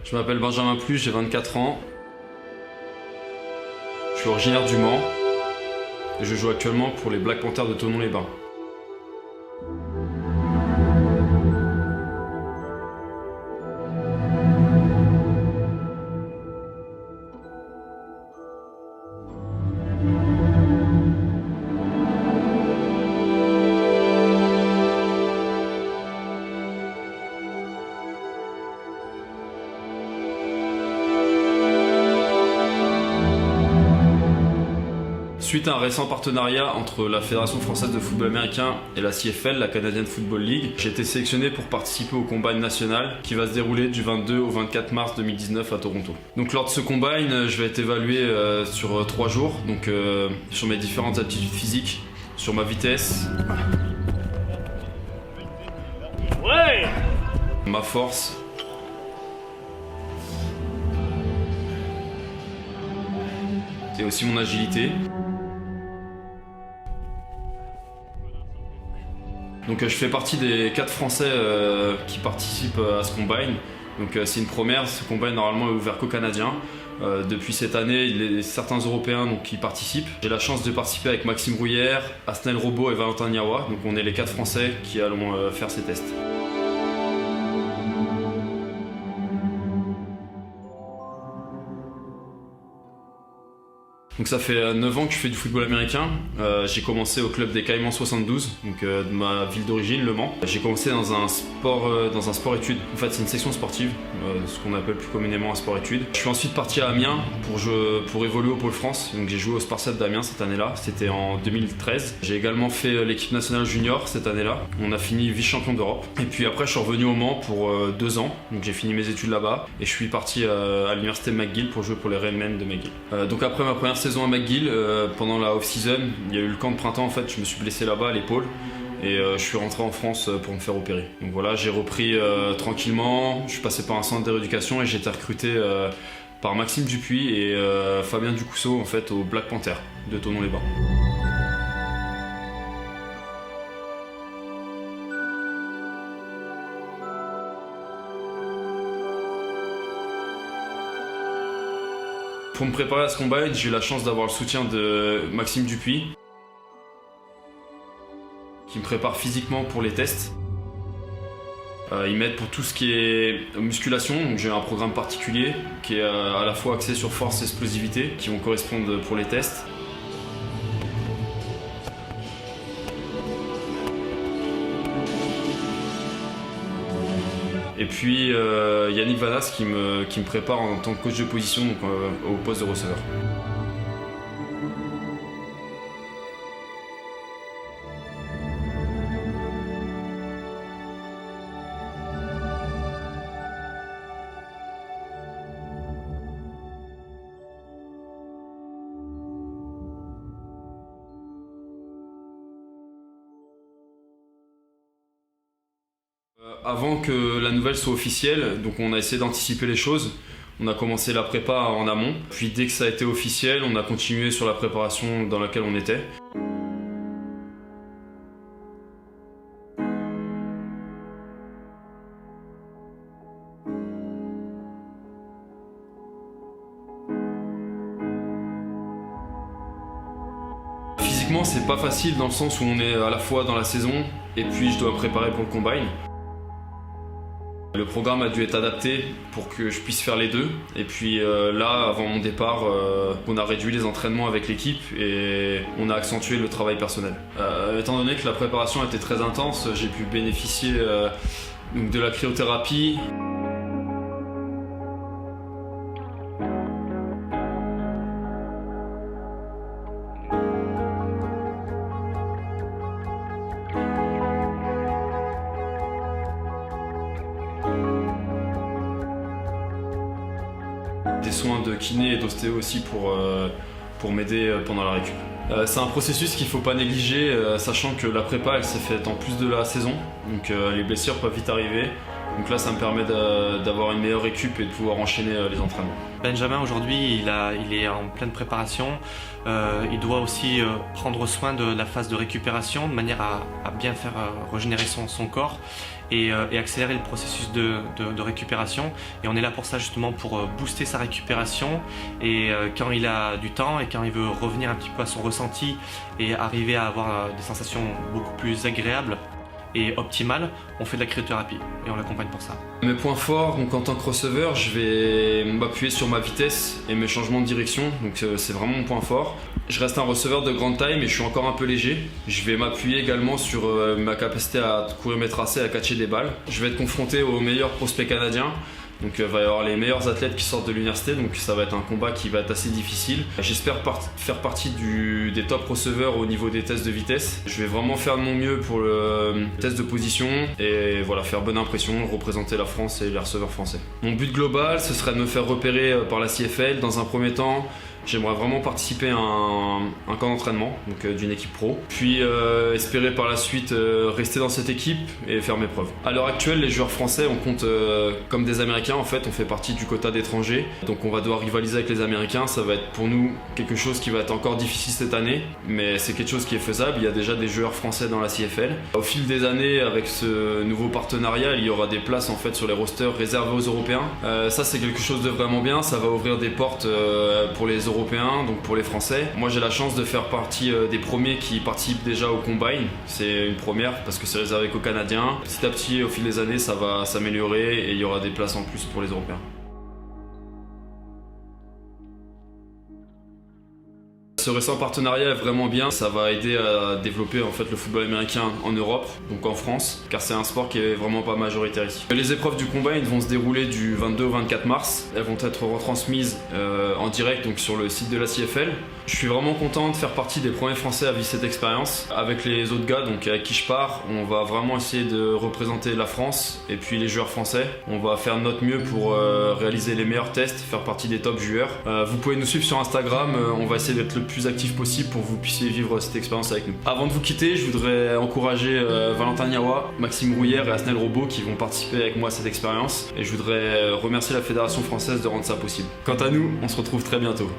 Je m'appelle Benjamin Plus, j'ai 24 ans. Je suis originaire du Mans et je joue actuellement pour les Black Panthers de Thonon-les-Bains. Suite à un récent partenariat entre la Fédération française de football américain et la CFL, la Canadian Football League, j'ai été sélectionné pour participer au Combine national qui va se dérouler du 22 au 24 mars 2019 à Toronto. Donc lors de ce Combine, je vais être évalué sur 3 jours, donc sur mes différentes aptitudes physiques, sur ma vitesse, ma force, et aussi mon agilité. Donc je fais partie des 4 Français qui participent à ce Combine. Donc c'est une première, ce Combine normalement est ouvert qu'aux Canadiens. Depuis cette année, il y a certains Européens qui participent. J'ai la chance de participer avec Maxime Rouillère, Asnel Robot et Valentin Niawa. Donc on est les 4 Français qui allons faire ces tests. Donc ça fait 9 ans que je fais du football américain. J'ai commencé au club des Caïmans 72, donc de ma ville d'origine, Le Mans. J'ai commencé dans un sport-études. En fait, c'est une section sportive, ce qu'on appelle plus communément un sport-études. Je suis ensuite parti à Amiens pour évoluer au Pôle France. Donc j'ai joué au Spartiate d'Amiens cette année-là. C'était en 2013. J'ai également fait l'équipe nationale junior cette année-là. On a fini vice-champion d'Europe. Et puis après, je suis revenu au Mans pour 2 ans. Donc j'ai fini mes études là-bas et je suis parti à l'université McGill pour jouer pour les Redmen de McGill. Donc après ma première saison à McGill, pendant la off-season, il y a eu le camp de printemps, en fait, je me suis blessé là-bas à l'épaule et je suis rentré en France pour me faire opérer. Donc voilà, j'ai repris tranquillement, je suis passé par un centre de rééducation et j'ai été recruté par Maxime Dupuis et Fabien Ducousseau en fait au Black Panther de Thonon-les-Bains. Pour me préparer à ce combat, j'ai eu la chance d'avoir le soutien de Maxime Dupuis, qui me prépare physiquement pour les tests. Il m'aide pour tout ce qui est musculation, donc j'ai un programme particulier qui est à la fois axé sur force et explosivité, qui vont correspondre pour les tests. Et puis Yannick Vanas qui me prépare en tant que coach de position, donc au poste de receveur. Avant que la nouvelle soit officielle, donc on a essayé d'anticiper les choses. On a commencé la prépa en amont, puis dès que ça a été officiel, on a continué sur la préparation dans laquelle on était. Physiquement, c'est pas facile dans le sens où on est à la fois dans la saison et puis je dois me préparer pour le Combine. Le programme a dû être adapté pour que je puisse faire les deux. Et puis là, avant mon départ, on a réduit les entraînements avec l'équipe et on a accentué le travail personnel. Étant donné que la préparation était très intense, j'ai pu bénéficier de la cryothérapie. Des soins de kiné et d'ostéo aussi pour m'aider pendant la récup. C'est un processus qu'il ne faut pas négliger, sachant que la prépa elle s'est faite en plus de la saison, donc les blessures peuvent vite arriver. Donc là, ça me permet d'avoir une meilleure récup et de pouvoir enchaîner les entraînements. Benjamin, aujourd'hui, il est en pleine préparation. Il doit aussi prendre soin de la phase de récupération de manière à bien faire régénérer son corps et accélérer le processus de récupération. Et on est là pour ça, justement, pour booster sa récupération. Et quand il a du temps et quand il veut revenir un petit peu à son ressenti et arriver à avoir des sensations beaucoup plus agréables et optimale, on fait de la cryothérapie et on l'accompagne pour ça. Mes points forts, donc en tant que receveur, je vais m'appuyer sur ma vitesse et mes changements de direction, donc c'est vraiment mon point fort. Je reste un receveur de grande taille, mais je suis encore un peu léger. Je vais m'appuyer également sur ma capacité à courir mes tracés, à catcher des balles. Je vais être confronté aux meilleurs prospects canadiens. Donc il va y avoir les meilleurs athlètes qui sortent de l'université, donc ça va être un combat qui va être assez difficile. J'espère faire partie des top receveurs au niveau des tests de vitesse. Je vais vraiment faire de mon mieux pour le test de position et voilà, faire bonne impression, représenter la France et les receveurs français. Mon but global, ce serait de me faire repérer par la CFL. Dans un premier temps, j'aimerais vraiment participer à un camp d'entraînement d'une équipe pro, puis espérer par la suite rester dans cette équipe et faire mes preuves. À l'heure actuelle, les joueurs français, on compte comme des Américains en fait, on fait partie du quota d'étrangers, donc on va devoir rivaliser avec les Américains. Ça va être pour nous quelque chose qui va être encore difficile cette année, mais c'est quelque chose qui est faisable. Il y a déjà des joueurs français dans la CFL. Au fil des années, avec ce nouveau partenariat, il y aura des places en fait sur les rosters réservées aux Européens. Ça c'est quelque chose de vraiment bien, ça va ouvrir des portes pour les Européens, donc pour les Français. Moi j'ai la chance de faire partie des premiers qui participent déjà au Combine. C'est une première parce que c'est réservé qu'aux Canadiens. Petit à petit, au fil des années, ça va s'améliorer et il y aura des places en plus pour les Européens. Ce récent partenariat est vraiment bien, ça va aider à développer en fait le football américain en Europe, donc en France, car c'est un sport qui est vraiment pas majoritaire ici. Les épreuves du Combine vont se dérouler du 22 au 24 mars, elles vont être retransmises en direct donc sur le site de la CFL. Je suis vraiment content de faire partie des premiers Français à vivre cette expérience. Avec les autres gars donc avec qui je pars, on va vraiment essayer de représenter la France et puis les joueurs français. On va faire notre mieux pour réaliser les meilleurs tests, faire partie des top joueurs. Vous pouvez nous suivre sur Instagram, on va essayer d'être le plus actif possible pour que vous puissiez vivre cette expérience avec nous. Avant de vous quitter, je voudrais encourager Valentin Niawa, Maxime Rouillère et Asnel Robot qui vont participer avec moi à cette expérience. Et je voudrais remercier la Fédération française de rendre ça possible. Quant à nous, on se retrouve très bientôt.